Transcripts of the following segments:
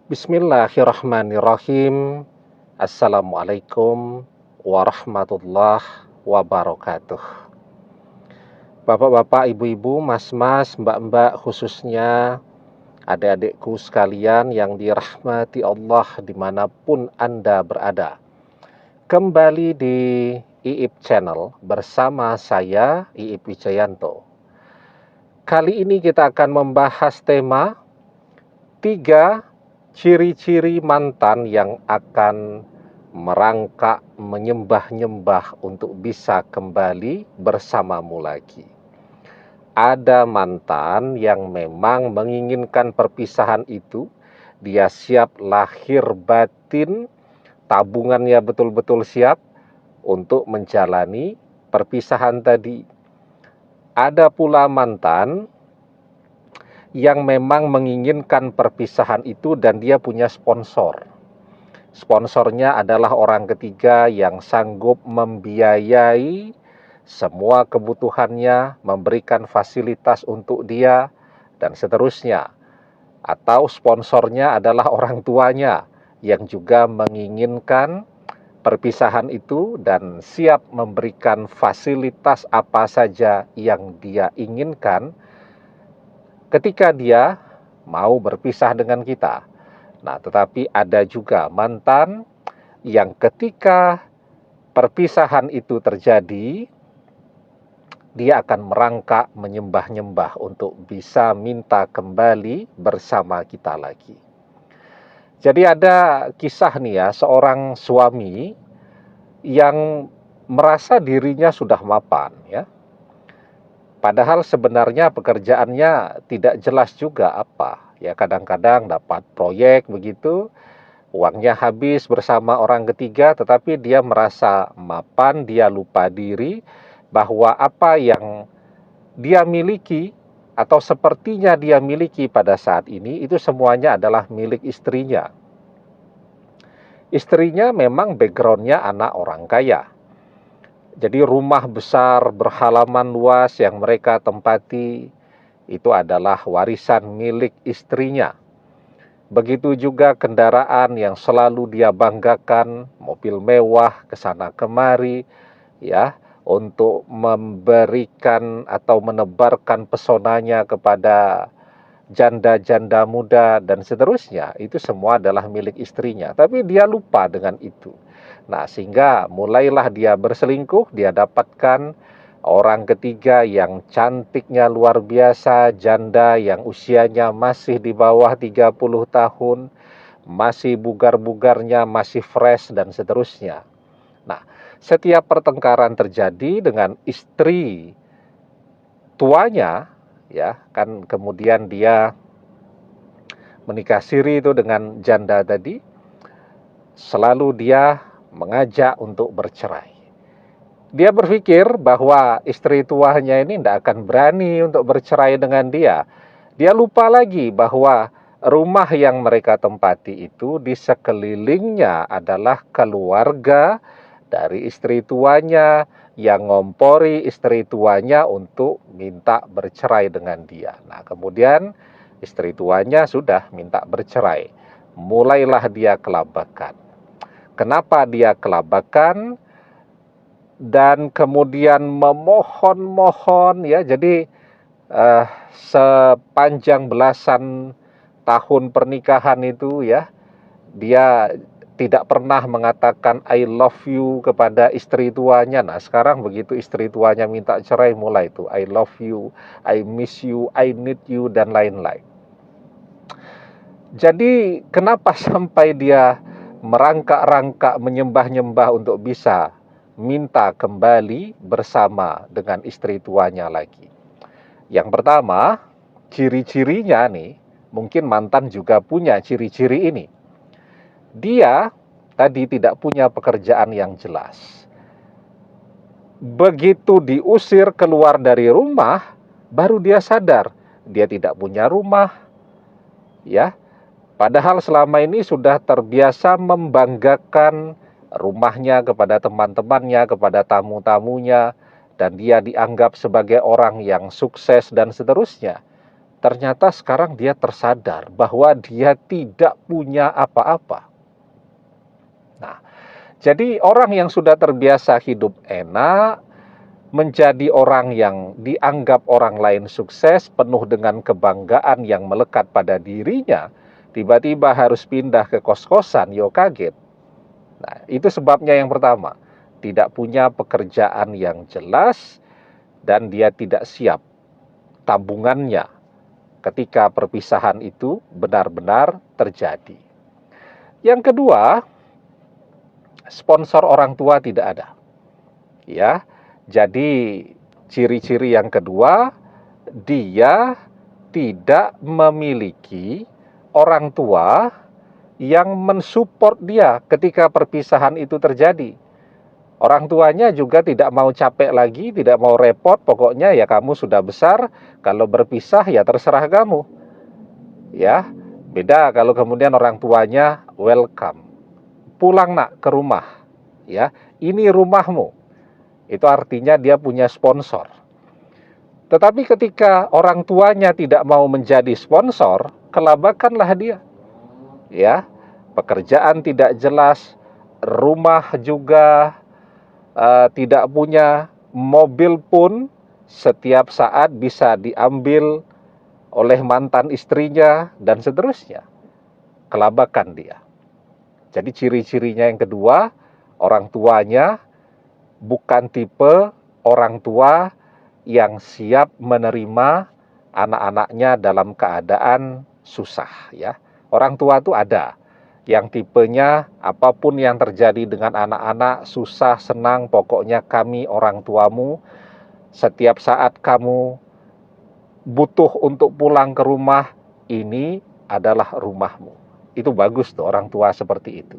Bismillahirrahmanirrahim. Assalamualaikum warahmatullahi wabarakatuh. Bapak-bapak, ibu-ibu, mas-mas, mbak-mbak, khususnya adik-adikku sekalian yang dirahmati Allah dimanapun Anda berada. Kembali di IIP Channel bersama saya, IIP Wijayanto. Kali ini kita akan membahas tema 3 ciri-ciri mantan yang akan merangkak menyembah-nyembah untuk bisa kembali bersamamu lagi. Ada mantan yang memang menginginkan perpisahan itu, dia siap lahir batin, tabungannya betul-betul siap untuk menjalani perpisahan tadi. Ada pula mantan yang memang menginginkan perpisahan itu dan dia punya sponsor. Sponsornya adalah orang ketiga yang sanggup membiayai semua kebutuhannya, memberikan fasilitas untuk dia, dan seterusnya. Atau sponsornya adalah orang tuanya yang juga menginginkan perpisahan itu dan siap memberikan fasilitas apa saja yang dia inginkan ketika dia mau berpisah dengan kita. Nah, tetapi ada juga mantan yang ketika perpisahan itu terjadi, dia akan merangkak menyembah-nyembah untuk bisa minta kembali bersama kita lagi. Jadi ada kisah nih ya, seorang suami yang merasa dirinya sudah mapan ya. Padahal sebenarnya pekerjaannya tidak jelas juga apa. Ya kadang-kadang dapat proyek begitu, uangnya habis bersama orang ketiga, tetapi dia merasa mapan, dia lupa diri bahwa apa yang dia miliki atau sepertinya dia miliki pada saat ini itu semuanya adalah milik istrinya. Istrinya memang backgroundnya anak orang kaya. Jadi rumah besar berhalaman luas yang mereka tempati itu adalah warisan milik istrinya. Begitu juga kendaraan yang selalu dia banggakan, mobil mewah kesana kemari, ya, untuk memberikan atau menebarkan pesonanya kepada janda-janda muda dan seterusnya. Itu semua adalah milik istrinya. Tapi dia lupa dengan itu. Nah, sehingga mulailah dia berselingkuh, dia dapatkan orang ketiga yang cantiknya luar biasa, janda yang usianya masih di bawah 30 tahun, masih bugar-bugarnya, masih fresh, dan seterusnya. Nah, setiap pertengkaran terjadi dengan istri tuanya, ya kan kemudian dia menikah siri itu dengan janda tadi, selalu dia mengajak untuk bercerai. Dia berpikir bahwa istri tuanya ini tidak akan berani untuk bercerai dengan dia. Dia lupa lagi bahwa rumah yang mereka tempati itu di sekelilingnya adalah keluarga dari istri tuanya yang ngompori istri tuanya untuk minta bercerai dengan dia. Nah, kemudian istri tuanya sudah minta bercerai. Mulailah dia kelabakan. Kenapa dia kelabakan? Dan kemudian memohon-mohon ya. Jadi sepanjang belasan tahun pernikahan itu ya, dia tidak pernah mengatakan I love you kepada istri tuanya. Nah, sekarang begitu istri tuanya minta cerai, mulai itu I love you, I miss you, I need you, dan lain-lain. Jadi kenapa sampai dia merangkak-rangkak menyembah-nyembah untuk bisa minta kembali bersama dengan istri tuanya lagi? Yang pertama, ciri-cirinya nih, mungkin mantan juga punya ciri-ciri ini. Dia tadi tidak punya pekerjaan yang jelas. Begitu diusir keluar dari rumah, baru dia sadar dia tidak punya rumah. Ya, padahal selama ini sudah terbiasa membanggakan rumahnya kepada teman-temannya, kepada tamu-tamunya, dan dia dianggap sebagai orang yang sukses dan seterusnya. ternyata sekarang dia tersadar bahwa dia tidak punya apa-apa. Nah, jadi orang yang sudah terbiasa hidup enak, menjadi orang yang dianggap orang lain sukses, penuh dengan kebanggaan yang melekat pada dirinya, tiba-tiba harus pindah ke kos-kosan, yo kaget. Nah, itu sebabnya yang pertama, tidak punya pekerjaan yang jelas dan dia tidak siap tabungannya ketika perpisahan itu benar-benar terjadi. Yang kedua, sponsor orang tua tidak ada. Ya. Jadi ciri-ciri yang kedua, dia tidak memiliki orang tua yang mensupport dia ketika perpisahan itu terjadi. Orang tuanya juga tidak mau capek lagi, tidak mau repot, pokoknya ya kamu sudah besar, kalau berpisah ya terserah kamu. Ya, beda kalau kemudian orang tuanya welcome. Pulang nak ke rumah. Ya, ini rumahmu. Itu artinya dia punya sponsor. Tetapi ketika orang tuanya tidak mau menjadi sponsor, kelabakanlah dia. Ya, pekerjaan tidak jelas, rumah juga tidak punya, mobil pun setiap saat bisa diambil oleh mantan istrinya dan seterusnya. Kelabakan dia. Jadi ciri-cirinya yang kedua, orang tuanya bukan tipe orang tua yang siap menerima anak-anaknya dalam keadaan susah, ya. Orang tua itu ada yang tipenya apapun yang terjadi dengan anak-anak, susah, senang, pokoknya kami orang tuamu, setiap saat kamu butuh untuk pulang ke rumah, ini adalah rumahmu. Itu bagus tuh orang tua seperti itu.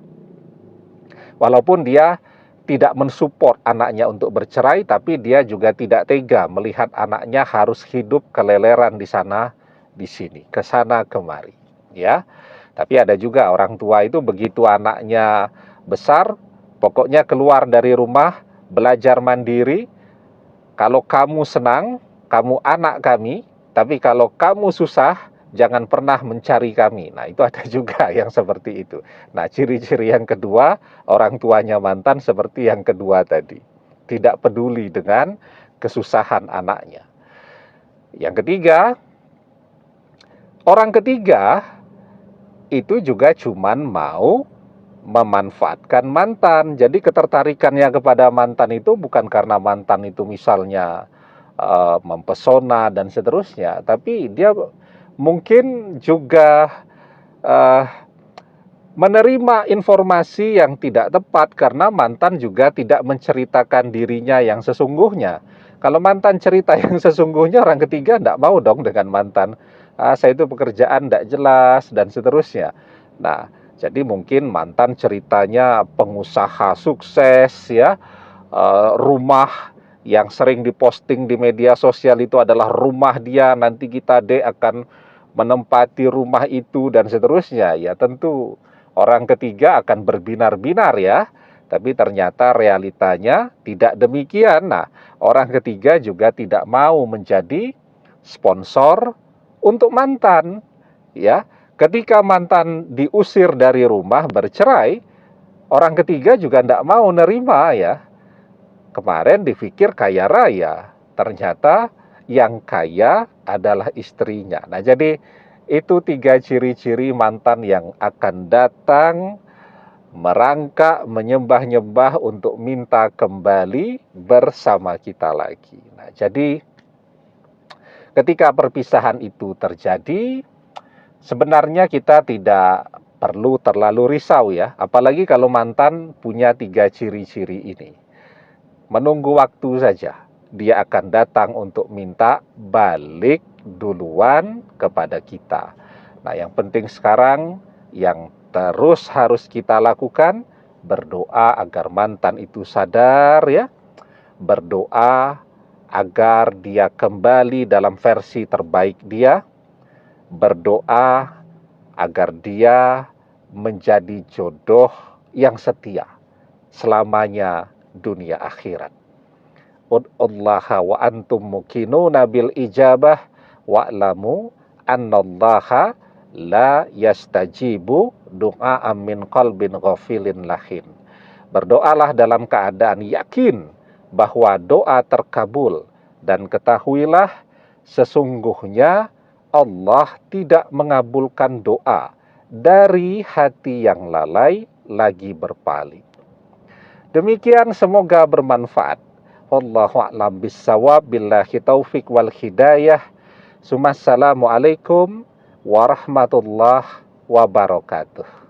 Walaupun dia tidak mensupport anaknya untuk bercerai, tapi dia juga tidak tega melihat anaknya harus hidup keleleran di sana, di sini, ke sana kemari, ya. Tapi ada juga orang tua itu begitu anaknya besar, pokoknya keluar dari rumah, belajar mandiri. Kalau kamu senang, kamu anak kami, tapi kalau kamu susah, jangan pernah mencari kami. Nah, itu ada juga yang seperti itu. Nah, ciri-ciri yang kedua, orang tuanya mantan seperti yang kedua tadi. Tidak peduli dengan kesusahan anaknya. Yang ketiga, orang ketiga itu juga cuman mau memanfaatkan mantan. Jadi ketertarikannya kepada mantan itu bukan karena mantan itu misalnya mempesona dan seterusnya, tapi dia mungkin juga menerima informasi yang tidak tepat karena mantan juga tidak menceritakan dirinya yang sesungguhnya. Kalau mantan cerita yang sesungguhnya, orang ketiga tidak mau dong dengan mantan. Saya itu pekerjaan tidak jelas dan seterusnya. Nah, jadi mungkin mantan ceritanya pengusaha sukses, ya, rumah yang sering diposting di media sosial itu adalah rumah dia, nanti kita akan menempati rumah itu dan seterusnya. Ya tentu orang ketiga akan berbinar-binar, ya. Tapi ternyata realitanya tidak demikian. Nah, orang ketiga juga tidak mau menjadi sponsor untuk mantan, ya. Ketika mantan diusir dari rumah, bercerai, orang ketiga juga tidak mau nerima, ya. Kemarin dipikir kaya raya, ternyata yang kaya adalah istrinya. Nah, jadi itu 3 ciri-ciri mantan yang akan datang merangkak, menyembah-nyembah untuk minta kembali bersama kita lagi. Nah, jadi ketika perpisahan itu terjadi, sebenarnya kita tidak perlu terlalu risau, ya. Apalagi kalau mantan punya 3 ciri-ciri ini. Menunggu waktu saja, dia akan datang untuk minta balik duluan kepada kita. Nah, yang penting sekarang, yang terus harus kita lakukan, berdoa agar mantan itu sadar, ya. Berdoa agar dia kembali dalam versi terbaik dia. Berdoa agar dia menjadi jodoh yang setia selamanya dunia akhirat. Ud'ullaha wa antum muqinuna bil ijabah wa'lamu annallaha la yastajibu du'a min qalbin ghafilin lahin. Berdoalah dalam keadaan yakin bahwa doa terkabul, dan ketahuilah sesungguhnya Allah tidak mengabulkan doa dari hati yang lalai lagi berpaling. Demikian, semoga bermanfaat. Wallahu a'lam bissawab, billahi taufik wal hidayah. Assalamualaikum warahmatullahi wabarakatuh.